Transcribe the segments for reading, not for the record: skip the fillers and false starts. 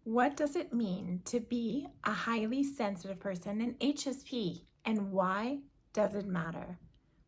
What does it mean to be a highly sensitive person, an HSP, and why does it matter?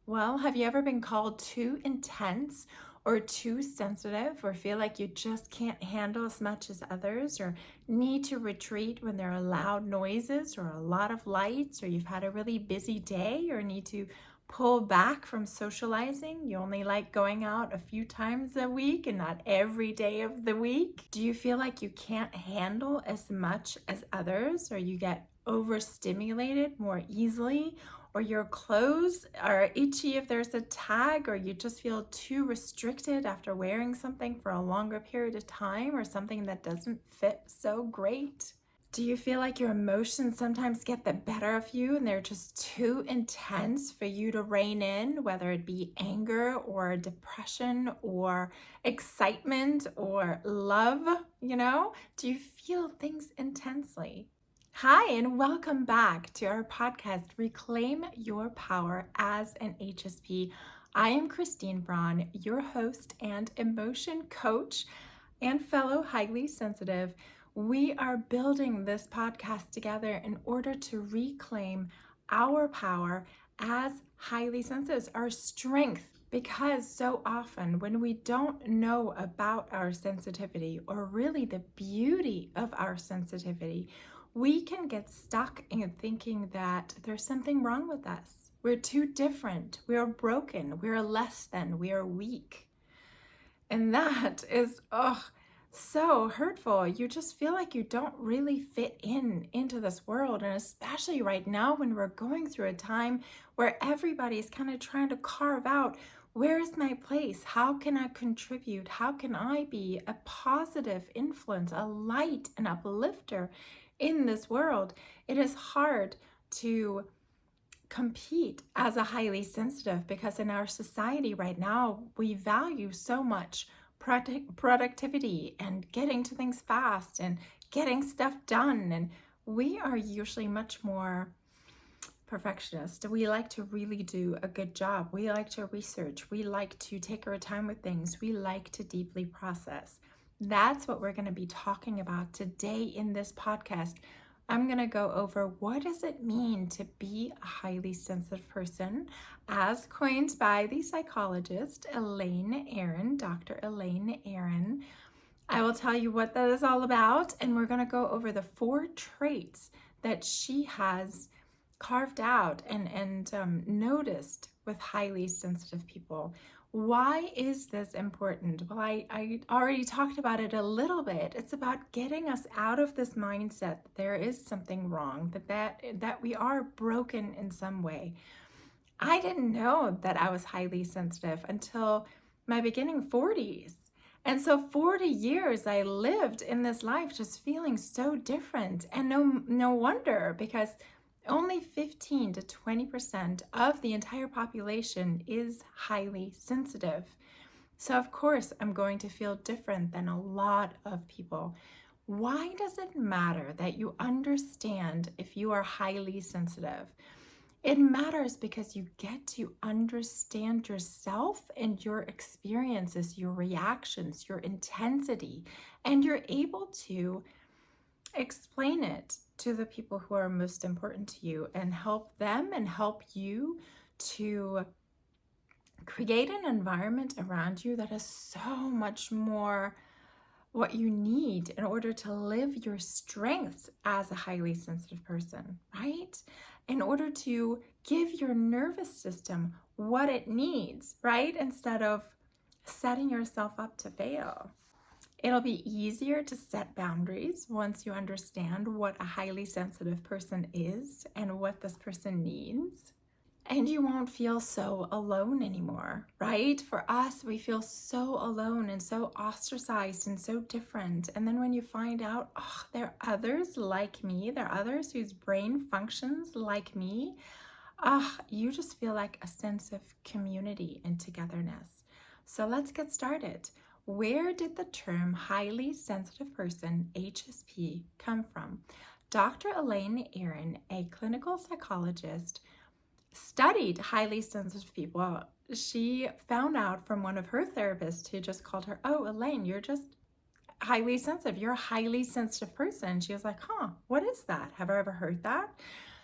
Well, have you ever been called too intense or too sensitive, or feel like you just can't handle as much as others, or need to retreat when there are loud noises or a lot of lights, or you've had a really busy day, or need to pull back from socializing? You only like going out a few times a week and not every day of the week. Do you feel like you can't handle as much as others, or you get overstimulated more easily, or your clothes are itchy if there's a tag, or you just feel too restricted after wearing something for a longer period of time, or something that doesn't fit so great? Do you feel like your emotions sometimes get the better of you and they're just too intense for you to rein in, whether it be anger or depression or excitement or love, Do you feel things intensely? Hi, and welcome back to our podcast, Reclaim Your Power as an HSP. I am Christine Braun, your host and emotion coach and fellow highly sensitive. We are building this podcast together in order to reclaim our power as highly sensitives, our strength. Because so often when we don't know about our sensitivity, or really the beauty of our sensitivity, we can get stuck in thinking that there's something wrong with us. We're too different. We are broken. We are less than. We are weak. And that is, so hurtful. You just feel like you don't really fit into this world. And especially right now when we're going through a time where everybody's kind of trying to carve out, where is my place? How can I contribute? How can I be a positive influence, a light, an uplifter in this world? It is hard to compete as a highly sensitive, because in our society right now we value so much productivity and getting to things fast and getting stuff done, and we are usually much more perfectionist. We like to really do a good job. We like to research. We like to take our time with things. We like to deeply process. That's what we're going to be talking about today in this podcast. I'm going to go over what does it mean to be a highly sensitive person, as coined by the psychologist Elaine Aron, Dr. Elaine Aron. I will tell you what that is all about, and we're going to go over the 4 traits that she has carved out and noticed with highly sensitive people. Why is this important? Well, I already talked about it a little bit. It's about getting us out of this mindset that there is something wrong, that we are broken in some way. I didn't know that I was highly sensitive until my beginning 40s. And so 40 years I lived in this life just feeling so different. And no wonder, because only 15 to 20% of the entire population is highly sensitive. So of course I'm going to feel different than a lot of people. Why does it matter that you understand if you are highly sensitive? It matters because you get to understand yourself and your experiences, your reactions, your intensity, and you're able to explain it to the people who are most important to you and help them and help you to create an environment around you that is so much more what you need in order to live your strengths as a highly sensitive person, right? In order to give your nervous system what it needs, right? Instead of setting yourself up to fail. It'll be easier to set boundaries once you understand what a highly sensitive person is and what this person needs. And you won't feel so alone anymore, right? For us, we feel so alone and so ostracized and so different. And then when you find out, there are others like me, there are others whose brain functions like me, you just feel like a sense of community and togetherness. So let's get started. Where did the term highly sensitive person, HSP, come from? Dr. Elaine Aron, a clinical psychologist, studied highly sensitive people. She found out from one of her therapists who just called her, "Oh, Elaine, you're just highly sensitive. You're a highly sensitive person. She was like, huh, what is that? Have I ever heard that?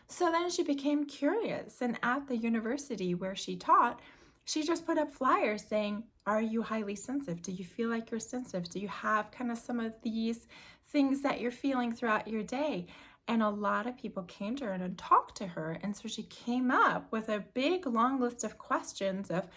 So then she became curious. And at the university where she taught, she just put up flyers saying, are you highly sensitive? Do you feel like you're sensitive? Do you have kind of some of these things that you're feeling throughout your day? And a lot of people came to her and talked to her. And so she came up with a big, long list of questions of,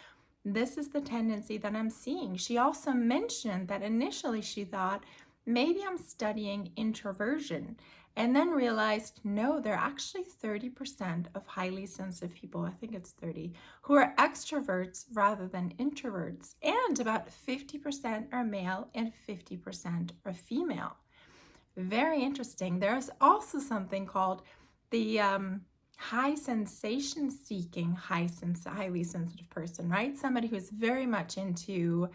this is the tendency that I'm seeing. She also mentioned that initially she thought, maybe I'm studying introversion, and then realized, no, there are actually 30% of highly sensitive people, I think it's 30, who are extroverts rather than introverts. And about 50% are male and 50% are female. Very interesting. There's also something called the high sensation seeking, highly sensitive person, right? Somebody who's very much into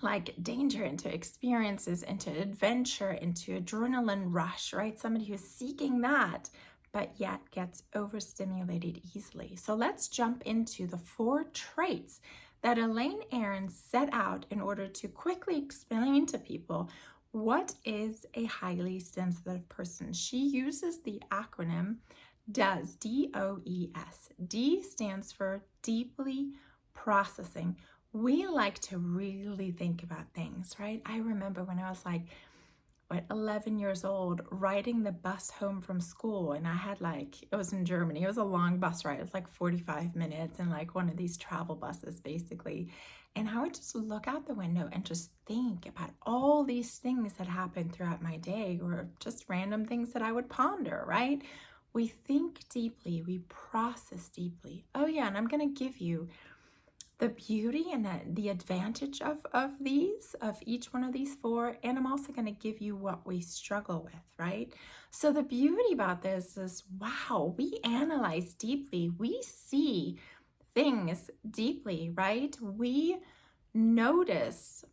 like danger, into experiences, into adventure, into adrenaline rush, right? Somebody who's seeking that, but yet gets overstimulated easily. So let's jump into the 4 traits that Elaine Aron set out in order to quickly explain to people what is a highly sensitive person. She uses the acronym DOES, D-O-E-S. D stands for deeply processing. We like to really think about things, right? I remember when I was like, 11 years old, riding the bus home from school, and I had it was in Germany. It was a long bus ride. It was like 45 minutes and like one of these travel buses basically. And I would just look out the window and just think about all these things that happened throughout my day, or just random things that I would ponder, right? We think deeply, we process deeply. Oh yeah, and I'm going to give you the beauty and the advantage of each one of these 4, and I'm also going to give you what we struggle with, right? So the beauty about this is, wow, we analyze deeply, we see things deeply, right? We notice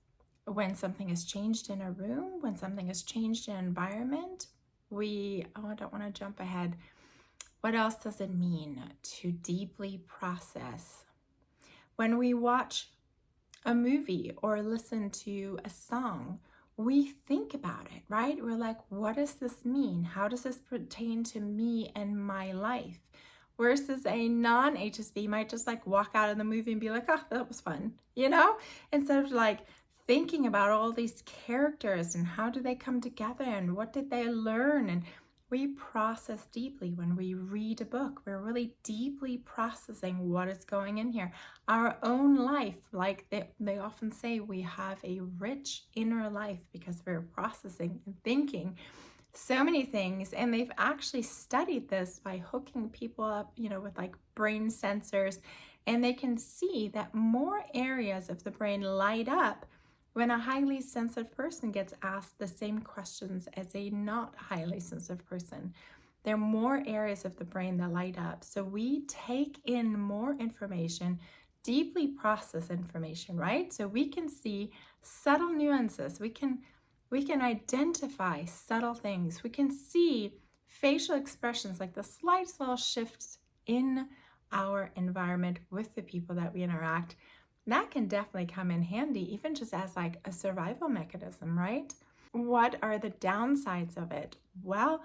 when something has changed in a room, when something has changed in an environment. I don't want to jump ahead. What else does it mean to deeply process? When we watch a movie or listen to a song, we think about it, right? We're like, what does this mean? How does this pertain to me and my life? Versus a non-HSP might just like walk out of the movie and be like, oh, that was fun, Instead of like thinking about all these characters and how do they come together and what did they learn, and we process deeply when we read a book. We're really deeply processing what is going in here. Our own life, like they often say, we have a rich inner life because we're processing and thinking so many things. And they've actually studied this by hooking people up, with like brain sensors. And they can see that more areas of the brain light up when a highly sensitive person gets asked the same questions as a not highly sensitive person. There are more areas of the brain that light up. So we take in more information, deeply process information, right? So we can see subtle nuances. We can identify subtle things. We can see facial expressions, like the slightest little shifts in our environment with the people that we interact. That can definitely come in handy, even just as like a survival mechanism, right? What are the downsides of it? Well,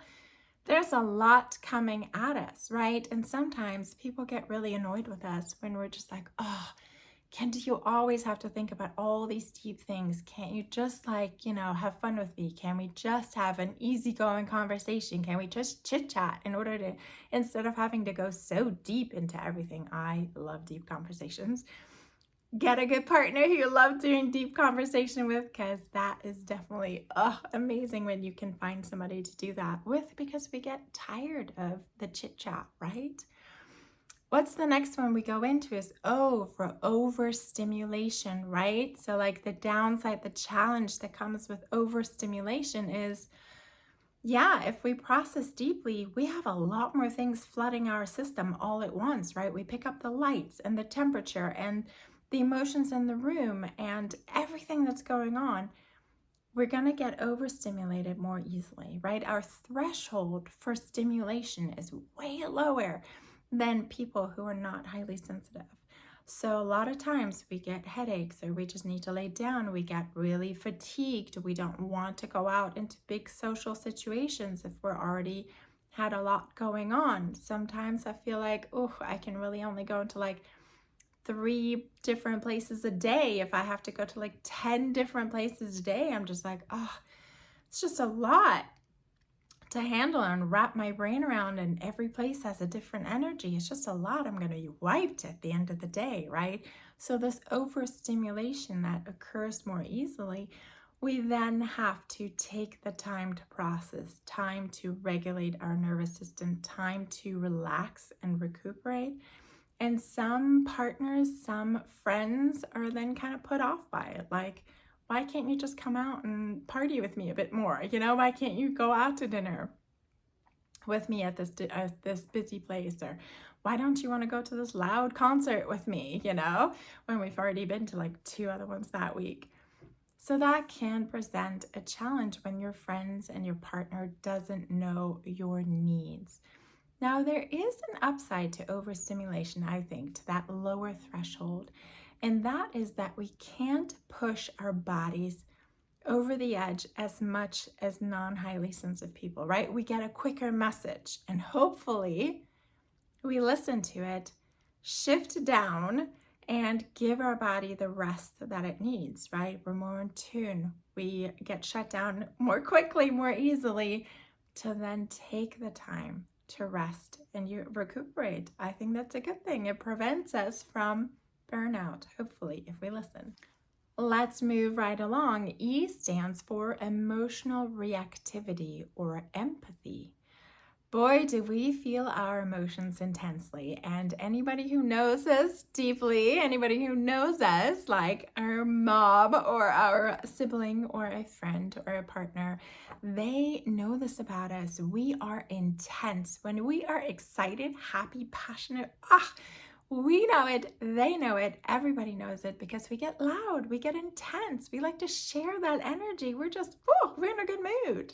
there's a lot coming at us, right? And sometimes people get really annoyed with us when we're just like, oh, do you always have to think about all these deep things? Can't you just have fun with me? Can we just have an easygoing conversation? Can we just chit chat instead of having to go so deep into everything? I love deep conversations. Get a good partner who you love doing deep conversation with, because that is definitely amazing when you can find somebody to do that with, because we get tired of the chit chat, right? What's the next one we go into is for overstimulation, right? So like the downside, the challenge that comes with overstimulation is, if we process deeply, we have a lot more things flooding our system all at once, right? We pick up the lights and the temperature and the emotions in the room and everything that's going on. We're going to get overstimulated more easily, right? Our threshold for stimulation is way lower than people who are not highly sensitive. So a lot of times we get headaches or we just need to lay down. We get really fatigued. We don't want to go out into big social situations if we're already had a lot going on. Sometimes I feel like, oh, I can really only go into like 3 different places a day. If I have to go to like 10 different places a day, I'm just like, oh, it's just a lot to handle and wrap my brain around, and every place has a different energy. It's just a lot. I'm going to be wiped at the end of the day, right? So this overstimulation that occurs more easily, we then have to take the time to process, time to regulate our nervous system, time to relax and recuperate. And some partners, some friends are then kind of put off by it. Like, why can't you just come out and party with me a bit more? Why can't you go out to dinner with me at this busy place? Or why don't you want to go to this loud concert with me, when we've already been to like 2 other ones that week? So that can present a challenge when your friends and your partner doesn't know your needs. Now, there is an upside to overstimulation, I think, to that lower threshold, and that is that we can't push our bodies over the edge as much as non-highly sensitive people, right? We get a quicker message, and hopefully we listen to it, shift down, and give our body the rest that it needs, right? We're more in tune. We get shut down more quickly, more easily, to then take the time to rest and you recuperate. I think that's a good thing. It prevents us from burnout, hopefully, if we listen. Let's move right along. E stands for emotional reactivity or empathy. Boy, do we feel our emotions intensely. And anybody who knows us deeply, anybody who knows us, like our mom or our sibling or a friend or a partner, they know this about us. We are intense. When we are excited, happy, passionate, we know it, they know it, everybody knows it, because we get loud, we get intense. We like to share that energy. We're in a good mood.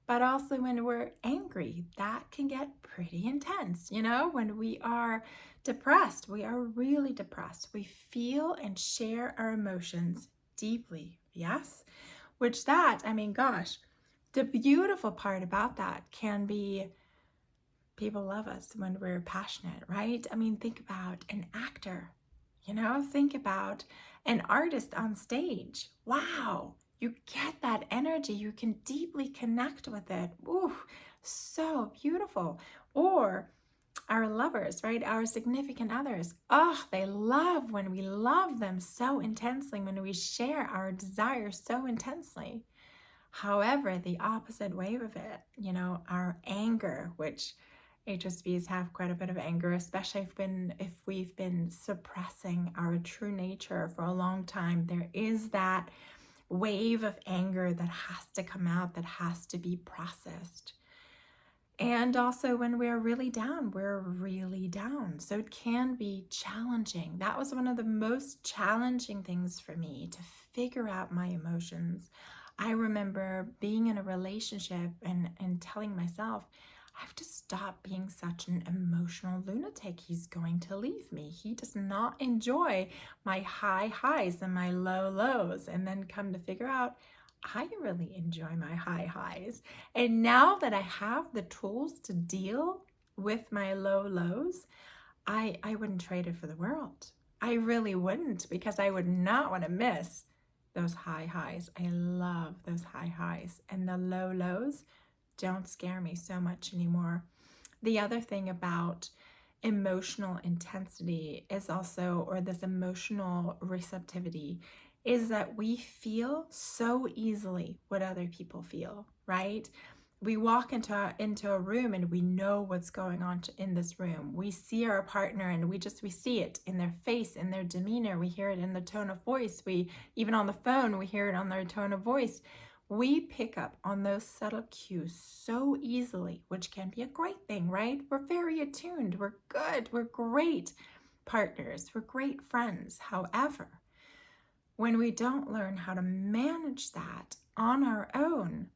But also when we're angry, that can get pretty intense. When we are depressed, we are really depressed. We feel and share our emotions deeply, yes? The beautiful part about that can be people love us when we're passionate, right? Think about an actor, think about an artist on stage. Wow. You get that energy. You can deeply connect with it. Ooh, so beautiful. Or our lovers, right? Our significant others. Oh, they love when we love them so intensely, when we share our desires so intensely. However, the opposite wave of it, our anger, which HSPs have quite a bit of anger, especially if we've been suppressing our true nature for a long time. There is that wave of anger that has to come out, that has to be processed. And also when we're really down, we're really down. So it can be challenging. That was one of the most challenging things for me, to figure out my emotions. I remember being in a relationship and telling myself, I have to stop being such an emotional lunatic. He's going to leave me. He does not enjoy my high highs and my low lows. And then come to figure out, I really enjoy my high highs. And now that I have the tools to deal with my low lows, I wouldn't trade it for the world. I really wouldn't, because I would not want to miss those high highs. I love those high highs, and the low lows don't scare me so much anymore. The other thing about emotional intensity is also, or this emotional receptivity, is that we feel so easily what other people feel, right? We walk into a room and we know what's going on in this room. We see our partner and we see it in their face, in their demeanor. We hear it in the tone of voice. Even on the phone, we hear it on their tone of voice. We pick up on those subtle cues so easily, which can be a great thing, right? We're very attuned. We're good. We're great partners. We're great friends. However, when we don't learn how to manage that on our own,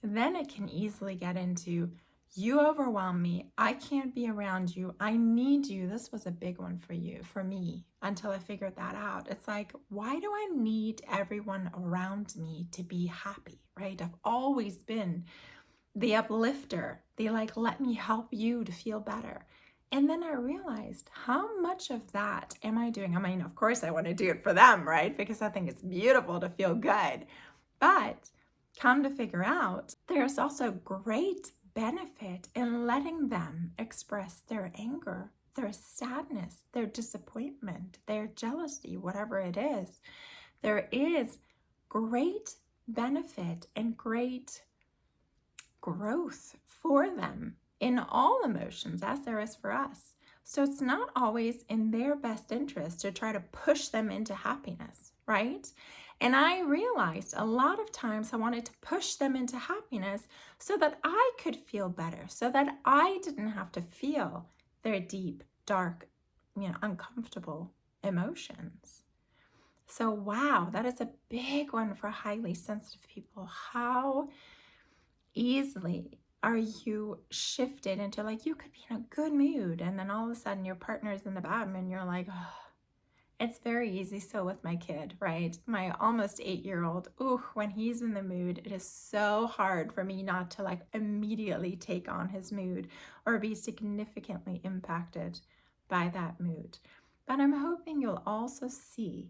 then it can easily get into You overwhelm me. I can't be around you. I need you. This was a big one for me, until I figured that out. It's like, why do I need everyone around me to be happy, right? I've always been the uplifter, the like, let me help you to feel better. And then I realized, how much of that am I doing? I mean, of course, I want to do it for them, right? Because I think it's beautiful to feel good. But come to figure out, there's also great benefit in letting them express their anger, their sadness, their disappointment, their jealousy, whatever it is. There is great benefit and great growth for them in all emotions, as there is for us. So it's not always in their best interest to try to push them into happiness, right? And I realized a lot of times I wanted to push them into happiness so that I could feel better, so that I didn't have to feel their deep, dark, uncomfortable emotions. So wow, that is a big one for highly sensitive people. How easily are you shifted into, like, you could be in a good mood and then all of a sudden your partner's in the bad mood and you're like, oh. It's very easy. So with my kid, right? My almost 8-year-old, when he's in the mood, it is so hard for me not to like immediately take on his mood or be significantly impacted by that mood. But I'm hoping you'll also see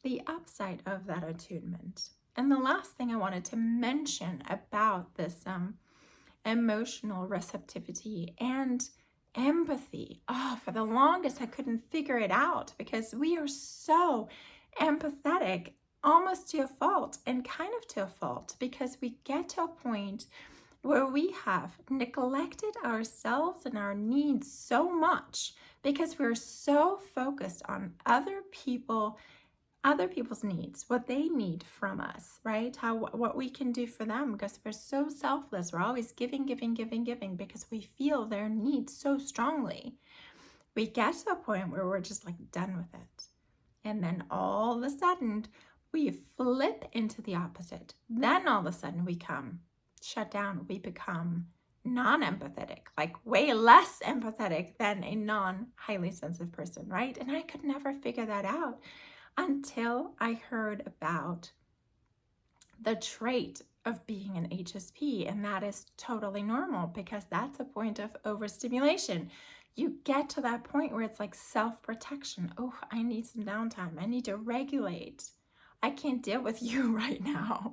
the upside of that attunement. And the last thing I wanted to mention about this emotional receptivity and empathy. For the longest, I couldn't figure it out because we are so empathetic, almost to a fault, and kind of to a fault, because we get to a point where we have neglected ourselves and our needs so much because we're so focused on other people's needs, what they need from us, right? What we can do for them, because we're so selfless. We're always giving because we feel their needs so strongly. We get to a point where we're just like done with it. And then all of a sudden we flip into the opposite. Then all of a sudden we shut down. We become non-empathetic, like way less empathetic than a non-highly sensitive person, right? And I could never figure that out until I heard about the trait of being an HSP, and that is totally normal because that's a point of overstimulation. You get to that point where it's like self-protection. Oh, I need some downtime. I need to regulate. I can't deal with you right now.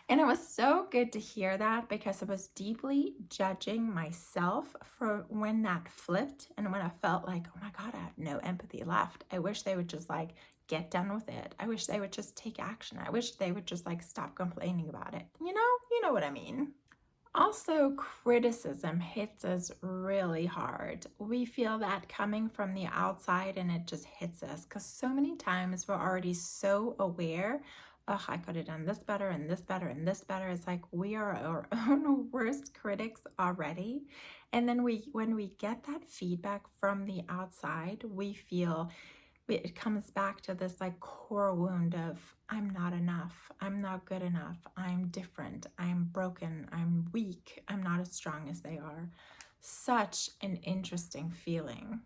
And it was so good to hear that, because I was deeply judging myself for when that flipped and when I felt like, oh my God, I have no empathy left. I wish they would just like get done with it. I wish they would just take action. I wish they would just like stop complaining about it. You know what I mean? Also, criticism hits us really hard. We feel that coming from the outside and it just hits us because so many times we're already so aware, oh, I could have done this better and this better and this better. It's like we are our own worst critics already. And then when we get that feedback from the outside, we feel it comes back to this like core wound of I'm not enough, I'm not good enough, I'm different, I'm broken, I'm weak, I'm not as strong as they are. Such an interesting feeling.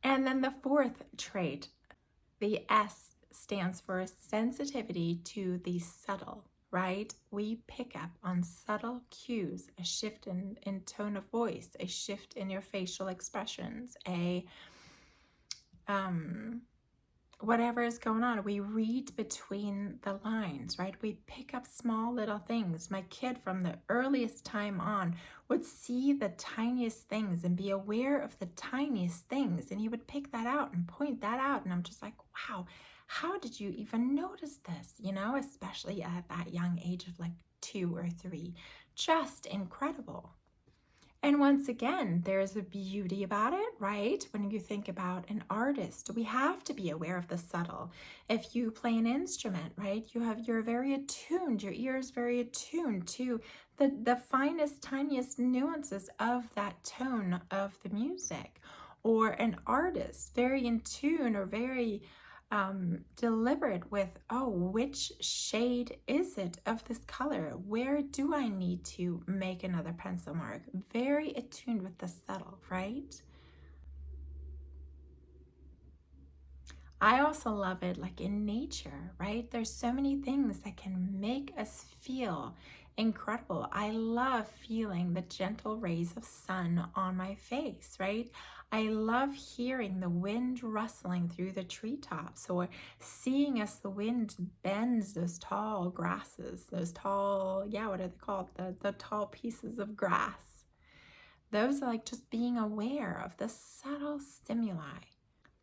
And then the fourth trait, the S, stands for sensitivity to the subtle, right? We pick up on subtle cues, a shift in tone of voice, a shift in your facial expressions, whatever is going on. We read between the lines, right? We pick up small little things. My kid from the earliest time on would see the tiniest things and be aware of the tiniest things, and he would pick that out and point that out, and I'm just like, wow, how did you even notice this? Especially at that young age of like 2 or 3. Just incredible. And once again, there's a beauty about it, right? When you think about an artist, we have to be aware of the subtle. If you play an instrument, right, you're very attuned, your ear is very attuned to the finest, tiniest nuances of that tone of the music. Or an artist, very in tune or very deliberate with, oh, which shade is it of this color? Where do I need to make another pencil mark? Very attuned with the subtle, right? I also love it like in nature, right? There's so many things that can make us feel incredible. I love feeling the gentle rays of sun on my face, right? I love hearing the wind rustling through the treetops or seeing as the wind bends those tall grasses, those tall, yeah, what are they called? The tall pieces of grass. Those are like just being aware of the subtle stimuli.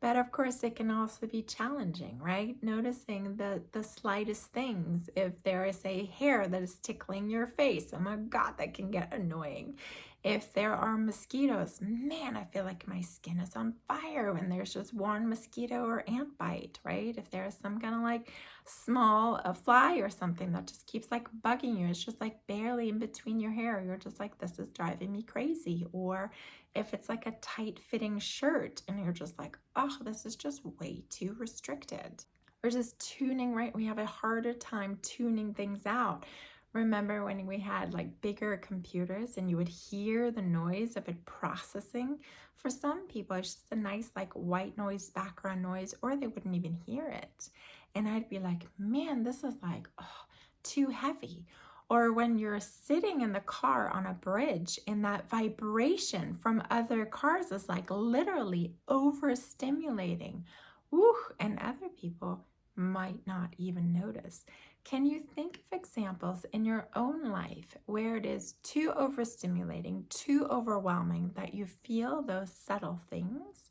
But of course, it can also be challenging, right? Noticing the slightest things. If there is a hair that is tickling your face, oh my God, that can get annoying. If there are mosquitoes, man, I feel like my skin is on fire when there's just one mosquito or ant bite, right? If there is some kind of like small a fly or something that just keeps like bugging you, it's just like barely in between your hair. You're just like, this is driving me crazy. Or if it's like a tight fitting shirt and you're just like, oh, this is just way too restricted. Or just tuning, right? We have a harder time tuning things out. Remember when we had like bigger computers and you would hear the noise of it processing? For some people, it's just a nice like white noise, background noise, or they wouldn't even hear it. And I'd be like, man, this is like, oh, too heavy. Or when you're sitting in the car on a bridge and that vibration from other cars is like literally overstimulating. Woo, and other people might not even notice. Can you think of examples in your own life where it is too overstimulating, too overwhelming that you feel those subtle things?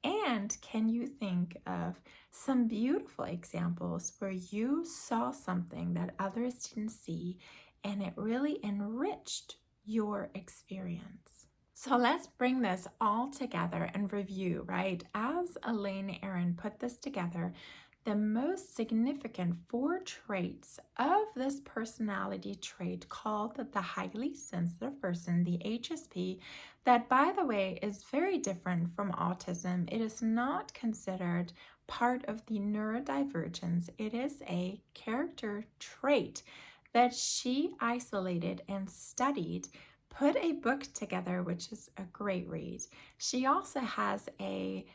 And can you think of some beautiful examples where you saw something that others didn't see and it really enriched your experience? So let's bring this all together and review, right? As Elaine Aron put this together, the most significant 4 traits of this personality trait called the highly sensitive person, the HSP, that by the way is very different from autism. It is not considered part of the neurodivergence. It is a character trait that she isolated and studied, put a book together, which is a great read. She also has a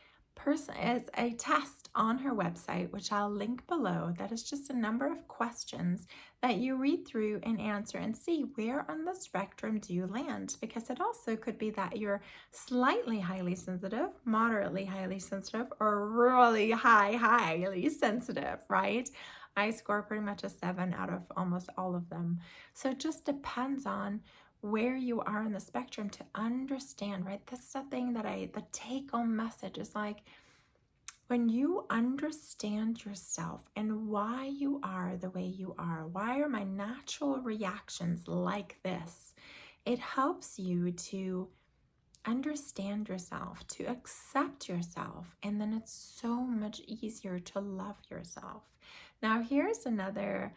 test on her website, which I'll link below, that is just a number of questions that you read through and answer and see where on the spectrum do you land, because it also could be that you're slightly highly sensitive, moderately highly sensitive, or really highly sensitive, right? I score pretty much a 7 out of almost all of them. So it just depends on where you are in the spectrum to understand, right? This is the thing that the take home message is like, when you understand yourself and why you are the way you are, why are my natural reactions like this? It helps you to understand yourself, to accept yourself, and then it's so much easier to love yourself. Now, here's another,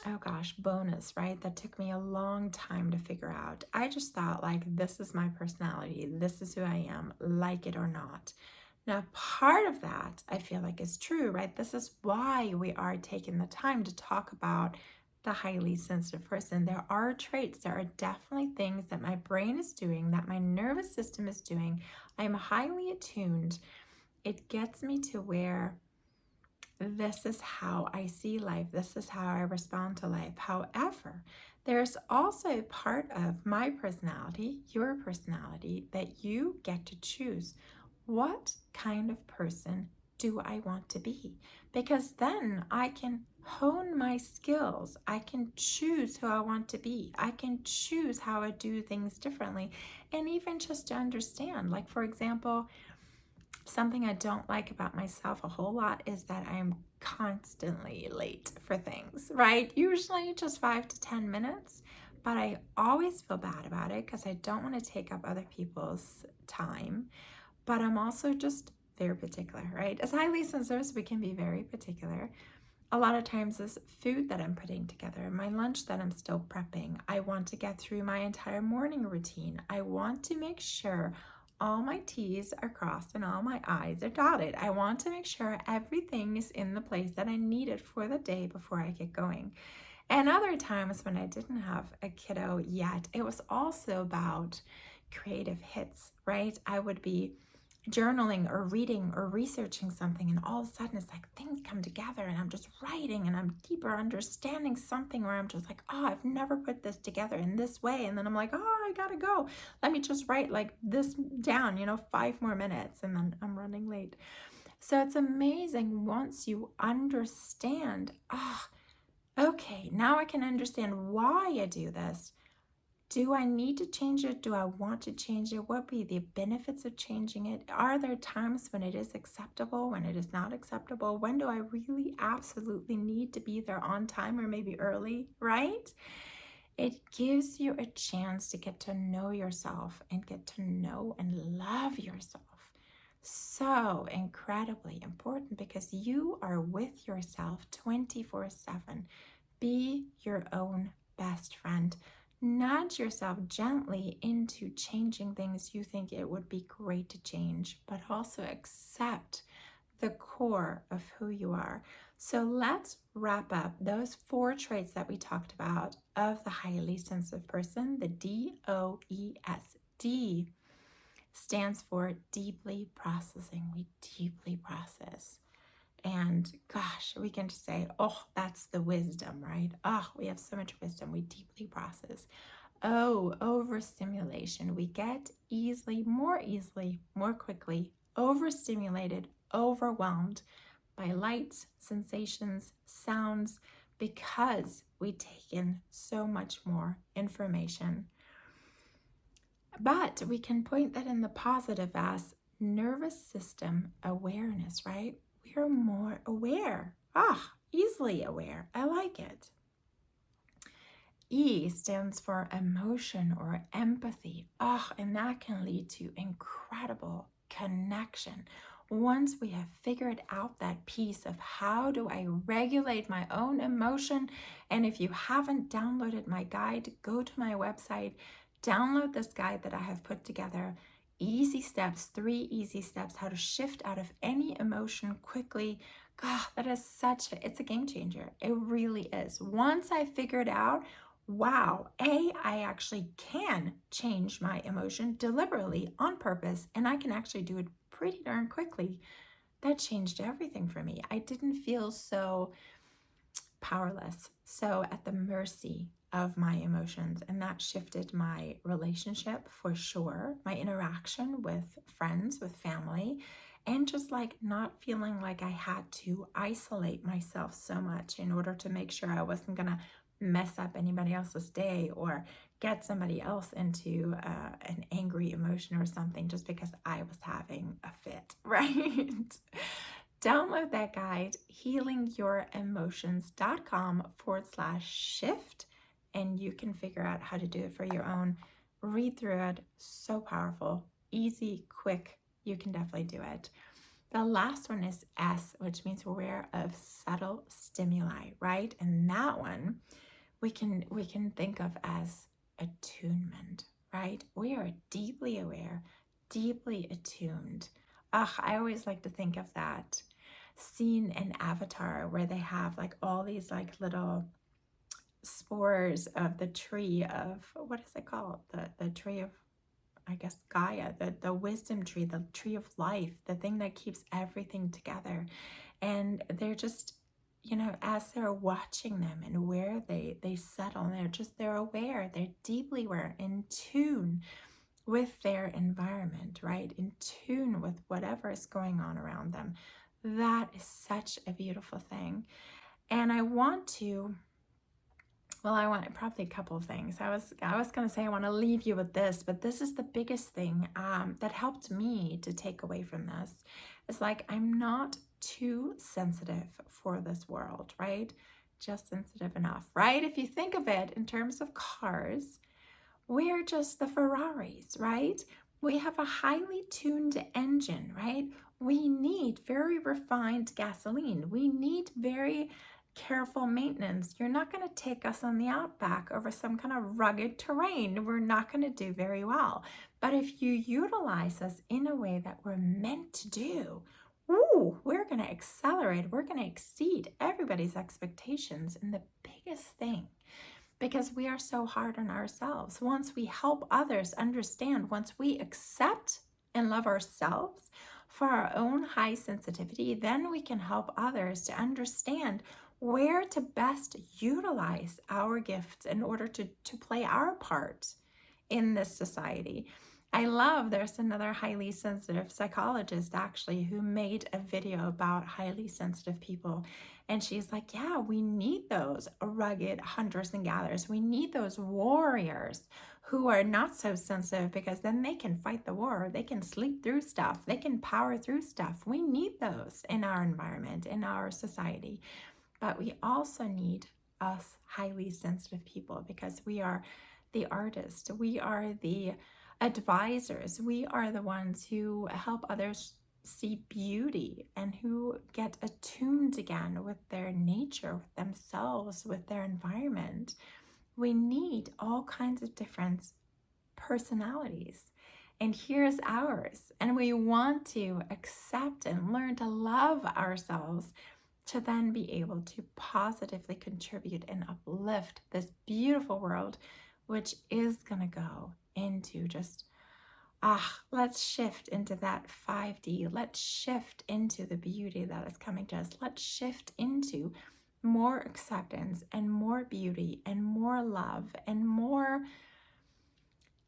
oh gosh, bonus, right? That took me a long time to figure out. I just thought, like, this is my personality, this is who I am, like it or not. Now, part of that I feel like is true, right? This is why we are taking the time to talk about the highly sensitive person. There are traits, there are definitely things that my brain is doing, that my nervous system is doing. I'm highly attuned. It gets me to where this is how I see life. This is how I respond to life. However, there's also a part of my personality, your personality, that you get to choose. What kind of person do I want to be? Because then I can hone my skills. I can choose who I want to be. I can choose how I do things differently. And even just to understand, like, for example, something I don't like about myself a whole lot is that I'm constantly late for things, right? Usually just 5 to 10 minutes, but I always feel bad about it because I don't want to take up other people's time. But I'm also just very particular, right? As highly sensitive, we can be very particular. A lot of times this food that I'm putting together, my lunch that I'm still prepping, I want to get through my entire morning routine. I want to make sure all my T's are crossed and all my I's are dotted. I want to make sure everything is in the place that I need it for the day before I get going. And other times when I didn't have a kiddo yet, it was also about creative hits, right? I would be journaling or reading or researching something, and all of a sudden it's like things come together and I'm just writing and I'm deeper understanding something where I'm just like, oh, I've never put this together in this way. And then I'm like, oh, I gotta go. Let me just write like this down, 5 more minutes, and then I'm running late. So it's amazing once you understand, okay, now I can understand why I do this. Do I need to change it? Do I want to change it? What would be the benefits of changing it? Are there times when it is acceptable, when it is not acceptable? When do I really absolutely need to be there on time or maybe early, right? It gives you a chance to get to know yourself and get to know and love yourself. So incredibly important because you are with yourself 24/7. Be your own best friend. Nudge yourself gently into changing things you think it would be great to change, but also accept the core of who you are. So let's wrap up those 4 traits that we talked about of the highly sensitive person. The DOES. D stands for deeply processing. We deeply process. And gosh, we can just say, oh, that's the wisdom, right? Oh, we have so much wisdom. We deeply process. Oh, overstimulation. We get more quickly overstimulated, overwhelmed by lights, sensations, sounds, because we take in so much more information. But we can point that in the positive as nervous system awareness, right? We are more aware. Easily aware. I like it. E stands for emotion or empathy. And that can lead to incredible connection. Once we have figured out that piece of how do I regulate my own emotion, and if you haven't downloaded my guide, go to my website, download this guide that I have put together. Easy steps, 3 easy steps, how to shift out of any emotion quickly. God, that is it's a game changer. It really is. Once I figured out, wow, I actually can change my emotion deliberately on purpose, and I can actually do it pretty darn quickly. That changed everything for me. I didn't feel so powerless, so at the mercy of my emotions, and that shifted my relationship for sure, my interaction with friends, with family, and just like not feeling like I had to isolate myself so much in order to make sure I wasn't gonna mess up anybody else's day or get somebody else into an angry emotion or something just because I was having a fit, right? Download that guide, healingyouremotions.com/shift, and you can figure out how to do it for your own. Read through it. So powerful, easy, quick. You can definitely do it. The last one is S, which means we're aware of subtle stimuli, right? And that one we can think of as attunement, right? We are deeply aware, deeply attuned. I always like to think of that scene in Avatar where they have like all these like little spores of the tree of, what is it called? The tree of, I guess, Gaia, the wisdom tree, the tree of life, the thing that keeps everything together. And they're just, as they're watching them and where they settle, they're aware, they're deeply aware, in tune with their environment, right? In tune with whatever is going on around them. That is such a beautiful thing. And I want probably a couple of things. I was going to say I want to leave you with this, but this is the biggest thing that helped me to take away from this. It's like, I'm not too sensitive for this world, right? Just sensitive enough, right? If you think of it in terms of cars, we're just the Ferraris, right? We have a highly tuned engine, right? We need very refined gasoline. We need very careful maintenance. You're not going to take us on the outback over some kind of rugged terrain. We're not going to do very well. But if you utilize us in a way that we're meant to do, ooh, we're going to accelerate. We're going to exceed everybody's expectations. And the biggest thing, because we are so hard on ourselves, once we help others understand, once we accept and love ourselves for our own high sensitivity, then we can help others to understand where to best utilize our gifts in order to play our part in this society. I love, there's another highly sensitive psychologist actually who made a video about highly sensitive people. And she's like, yeah, we need those rugged hunters and gatherers. We need those warriors who are not so sensitive, because then they can fight the war. They can sleep through stuff. They can power through stuff. We need those in our environment, in our society. But we also need us highly sensitive people, because we are the artists. We are the advisors. We are the ones who help others see beauty and who get attuned again with their nature, with themselves, with their environment. We need all kinds of different personalities. And here's ours. And we want to accept and learn to love ourselves to then be able to positively contribute and uplift this beautiful world, which is going to go into just, let's shift into that 5D. Let's shift into the beauty that is coming to us. Let's shift into more acceptance and more beauty and more love and more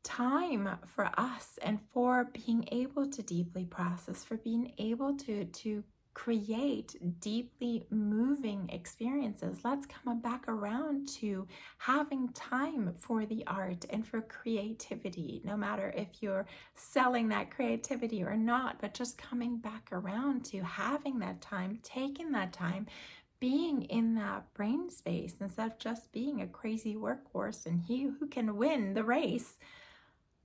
time for us, and for being able to deeply process, for being able to create deeply moving experiences. Let's come back around to having time for the art and for creativity, no matter if you're selling that creativity or not, but just coming back around to having that time, taking that time, being in that brain space instead of just being a crazy workhorse and he who can win the race.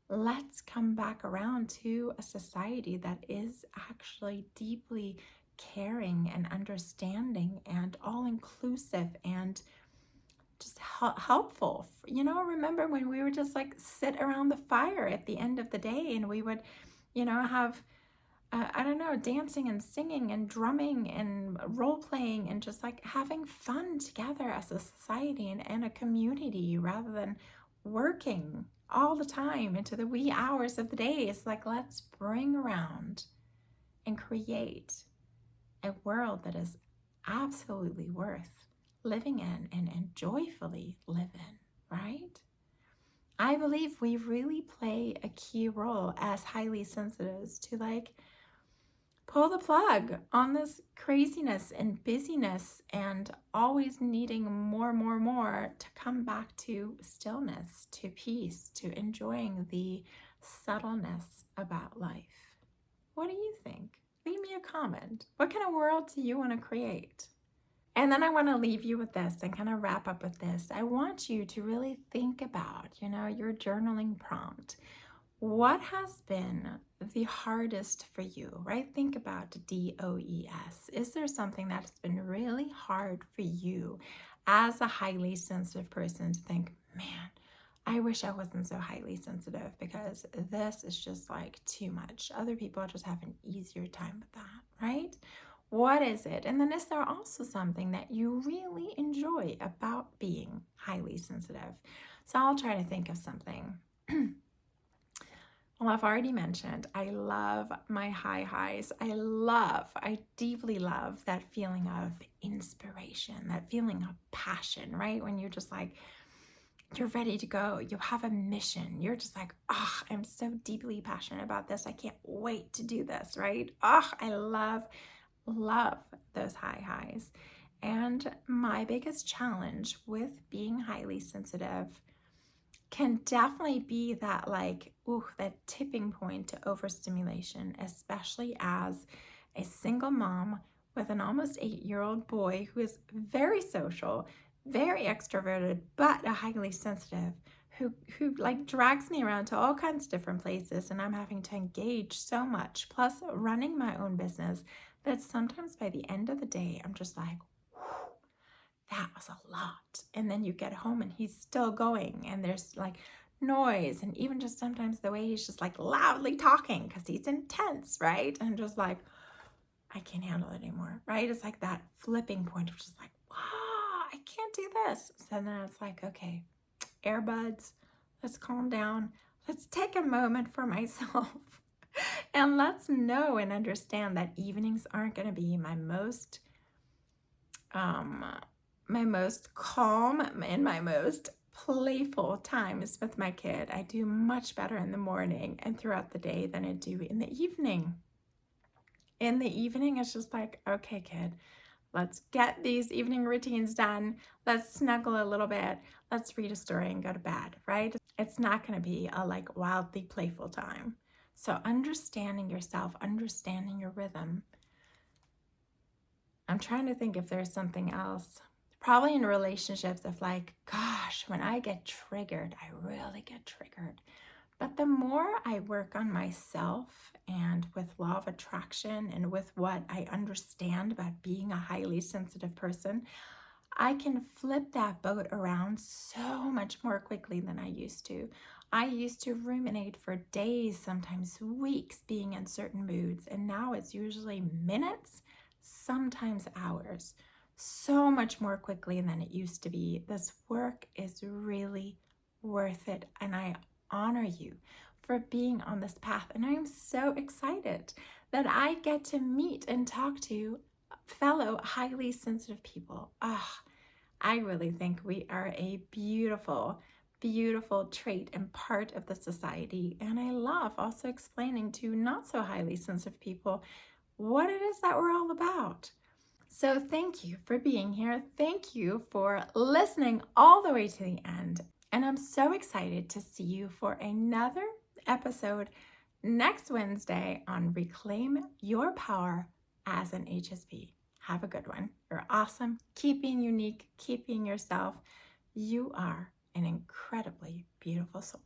Let's come back around to a society that is actually deeply caring and understanding and all-inclusive and just helpful. Remember when we would just like sit around the fire at the end of the day and we would, have, I don't know, dancing and singing and drumming and role-playing and just like having fun together as a society and a community, rather than working all the time into the wee hours of the day. It's like, let's bring around and create a world that is absolutely worth living in and joyfully live in, right? I believe we really play a key role as highly sensitives to like pull the plug on this craziness and busyness and always needing more to come back to stillness, to peace, to enjoying the subtleness about life. What do you think? Leave me a comment. What kind of world do you want to create? And then I want to leave you with this and kind of wrap up with this. I want you to really think about, your journaling prompt. What has been the hardest for you, right? Think about DOES. Is there something that's been really hard for you as a highly sensitive person to think, man, I wish I wasn't so highly sensitive, because this is just like too much. Other people just have an easier time with that, right? What is it? And then is there also something that you really enjoy about being highly sensitive? So I'll try to think of something. Well, I've already mentioned, I love my high highs. I deeply love that feeling of inspiration, that feeling of passion, right? When you're just like, you're ready to go. You have a mission. You're just like, I'm so deeply passionate about this. I can't wait to do this, right? I love those high highs. And my biggest challenge with being highly sensitive can definitely be that that tipping point to overstimulation, especially as a single mom with an almost 8-year-old boy who is very social, very extroverted, but a highly sensitive, who like drags me around to all kinds of different places, and I'm having to engage so much, plus running my own business, that sometimes by the end of the day, I'm just like, that was a lot. And then you get home and he's still going, and there's like noise, and even just sometimes the way he's just like loudly talking because he's intense, right? And just like, I can't handle it anymore, right? It's like that flipping point of just like, wow, I can't do this. So then it's like, okay, earbuds, let's calm down. Let's take a moment for myself. And let's know and understand that evenings aren't going to be um, my most calm and my most playful times with my kid. I do much better in the morning and throughout the day than I do in the evening. In the evening, it's just like, okay, kid, let's get these evening routines done. Let's snuggle a little bit. Let's read a story and go to bed, right? It's not going to be a like wildly playful time. So understanding yourself, understanding your rhythm. I'm trying to think if there's something else. Probably in relationships, if like, gosh, when I get triggered, I really get triggered. But the more I work on myself and with law of attraction and with what I understand about being a highly sensitive person, I can flip that boat around so much more quickly than I used to. I used to ruminate for days, sometimes weeks, being in certain moods, and now it's usually minutes, sometimes hours, so much more quickly than it used to be. This work is really worth it, and I honor you for being on this path. And I am so excited that I get to meet and talk to fellow highly sensitive people. I really think we are a beautiful, beautiful trait and part of the society. And I love also explaining to not so highly sensitive people what it is that we're all about. So thank you for being here. Thank you for listening all the way to the end. And I'm so excited to see you for another episode next Wednesday on Reclaim Your Power as an HSP. Have a good one. You're awesome. Keep being unique. Keep being yourself. You are an incredibly beautiful soul.